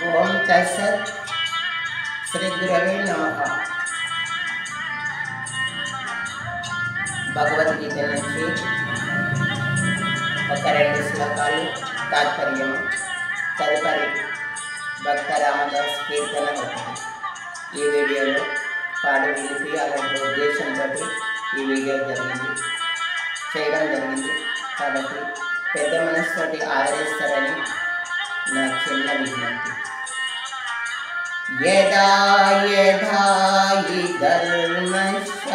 ఓం తత్సత్. శ్రీ గురవే నమః. భగవద్గీత నుంచి ఒక 2 శ్లోకాలు తాత్పర్యము. తదుపరి భక్త రామదాస్ కీర్తన ఒకటి. ఈ వీడియోలో పాడి వినిపించాలనే ఉద్దేశంతో ఈ వీడియో చేయడం జరిగింది. కాబట్టి పెద్ద మనసుతోటి ఆదరిస్తారని నా చిన్న విజ్ఞప్తి. యదా యదా హి ధర్మస్య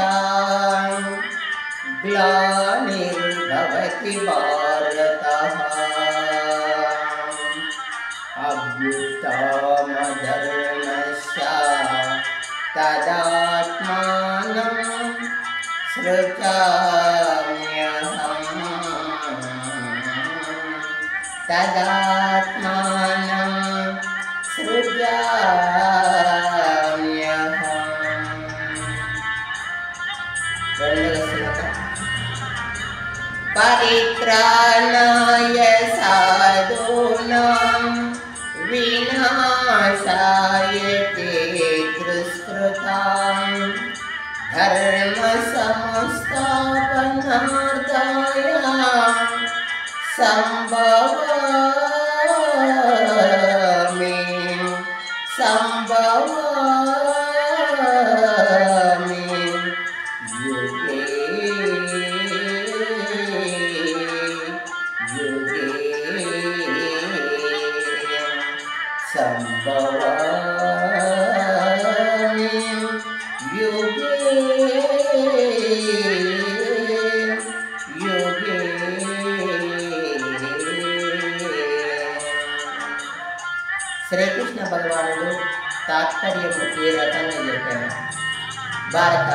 గ్లానిర్భవతి భారతః అభ్యుత్తమధర్మస్య తదాత్మానం సృజామ్యహం తదాత్మానం సృజామ్యహం. రెండవ శ్లోకం. పరిత్రాణాయ సాధూనాం వినాశాయ తే దుష్కృతాం ధర్మ సంస్థాపనార్థాయ సంభవామి యుగే యుగే సంభవామి యుగే యుగే. శ్రీకృష్ణ భగవానుడు తాత్పర్యము ఈ రకంగా చెప్పాడు. భారత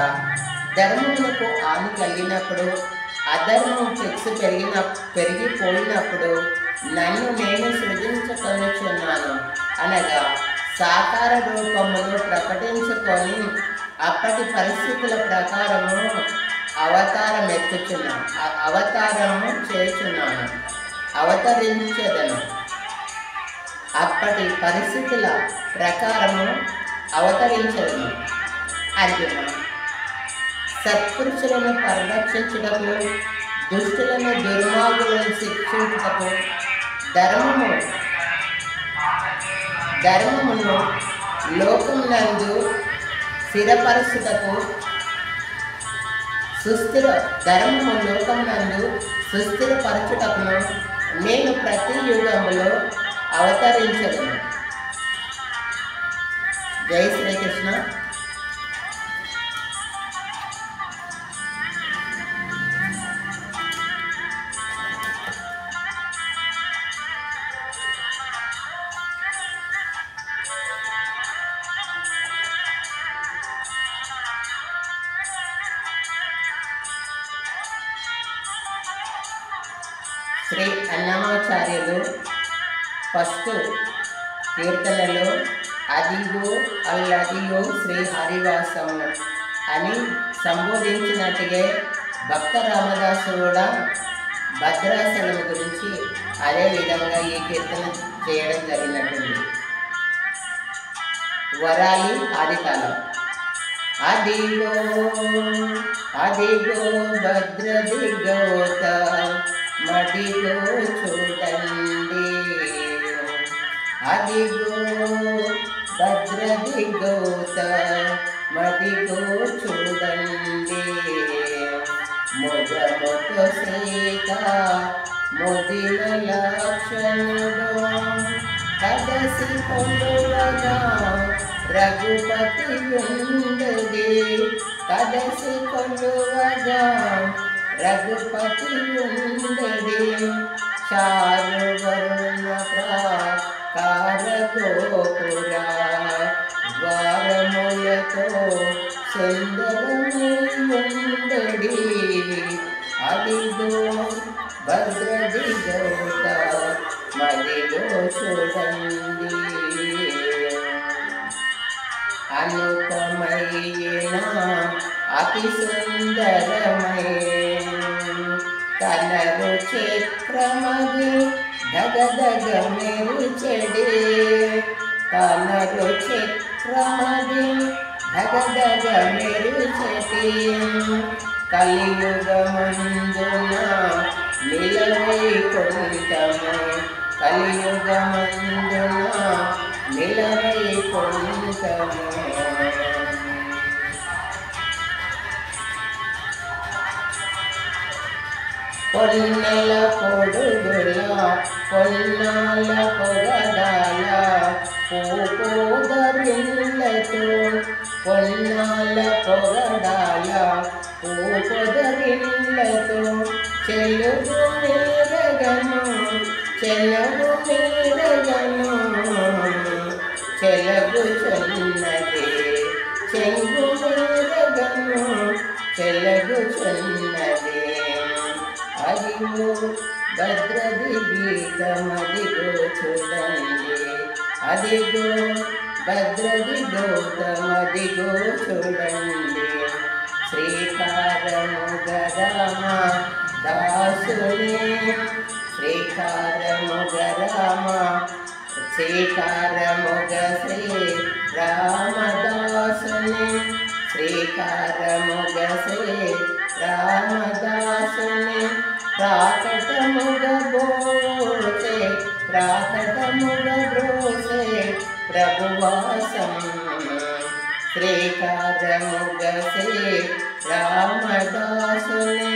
ధర్మమునకు హాని కలిగినప్పుడు, అధర్మం చెక్సు పెరిగిపోయినప్పుడు నన్ను నేను సృజించుకొనుచున్నాను అనగా సాకార రూపమును ప్రకటించుకొని అప్పటి పరిస్థితుల ప్రకారము అవతారము చేయుచున్నాను, అవతరించదను. అప్పటి పరిస్థితుల ప్రకారము అవతరించదను. అర్జున, సత్పురుషులను పరిరక్షించుటకు, దుష్టులను దుర్మార్గులను శిక్షించుటకు, ధర్మమును లోకమునందు స్థిరపరచుటకు, సుస్థిరపరచుటకును నేను ప్రతి యుగములో అవతరించదను. జై శ్రీకృష్ణ. శ్రీ అన్నమాచార్యులు ఫస్ట్ కీర్తనలో అదిగో అల్లదిగో శ్రీ హరివాసము అని సంబోధించినట్టుగా భక్త రామదాసు కూడా భద్రాచలం గురించి అదే విధంగా ఈ కీర్తన చేయడం జరిగినట్టుంది. వరాలి ఆదికాలం. అదిగో అదిగో భద్రదిగోత మదిగో చూడండి, అదిగో భద్రదిగోత మదిగో చూడండి. ముజముతో సీత ముదిన లక్షణుడు కదసి కొలువగా రఘుపతి ఉండది, కదసి కొలువగా రఘుపతి ఉండది. చారు వరుణ ప్రాకార గోపుర ద్వారములతో సుందరమై ఉండడి. అదిగో భద్రదిగోత మదిగో చూడండి. అనుపమైన అతి సుందరమైన కనరు చక్రమది దగదగ మెరుచెడి, తనరు చక్రమది ధగధగ మెరుసటి కలియుగమందున నిలవై కొంతము కలియుగమందున నిలవై కొంతము పొన్నల పొడుగుల పొన్నాల పొగడాల పూపోదరిల్లతో పొన్నాల పొగడాల పూపోదరిల్లతో చెలుగు మీరగను చెలుగు మీరగను చెలగు చున్నది చెంగు మీరగను చెలగు చున్నది అదిగో భద్రది గీతమదిగో చూడండి అదిగో భద్రది గౌతమదిగో చూడండి శ్రీకారముగ రామ దాసుని శ్రీకారముగ రామ శ్రీకారముగ శ్రీ రామదాసుని శ్రీకారముగ శ్రీ రామదాసుని ప్రాకటముగ బ్రోసే ప్రాకటముగ బ్రోసే ప్రభువాసం శ్రీకారముగ శ్రీ రామదాసుని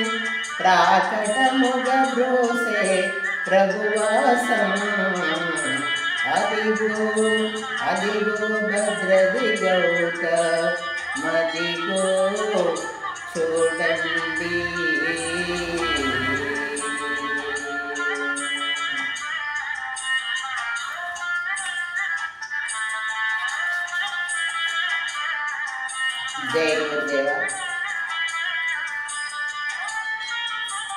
ప్రాకటముగ బ్రోసే ప్రభువాసం అదిగో అదిగో భద్రది గౌత మదిగో చూడండి. జై గురుదేవ.